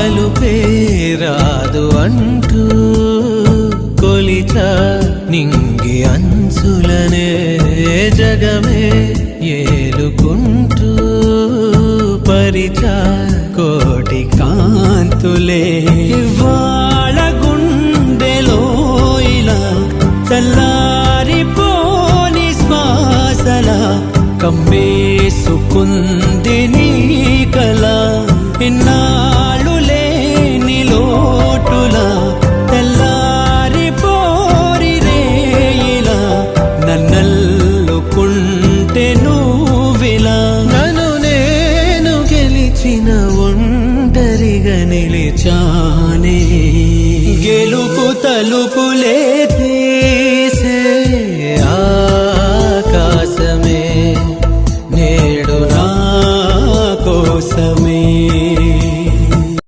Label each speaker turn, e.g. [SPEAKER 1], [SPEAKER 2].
[SPEAKER 1] మలుపే రాదు అంటూ కొలిచా నింగి అంచులనే జగమే ఏలుకుంటూ పరిచా కోటి కాంతులే ఇవాళ గుండెలో ఇలా చల్లారిపోని శ్వాసల కమ్మేసుకుంది నీ కల ఇన్నాళ్ళు లేని లోటులా తెల్లారిపోరి రేయిలా నన్నల్లుకుంటే నువ్విలా నన్ను నేను గెలిచిన ఒంటరిగా నిలిచానే గెలుపు తలుపులే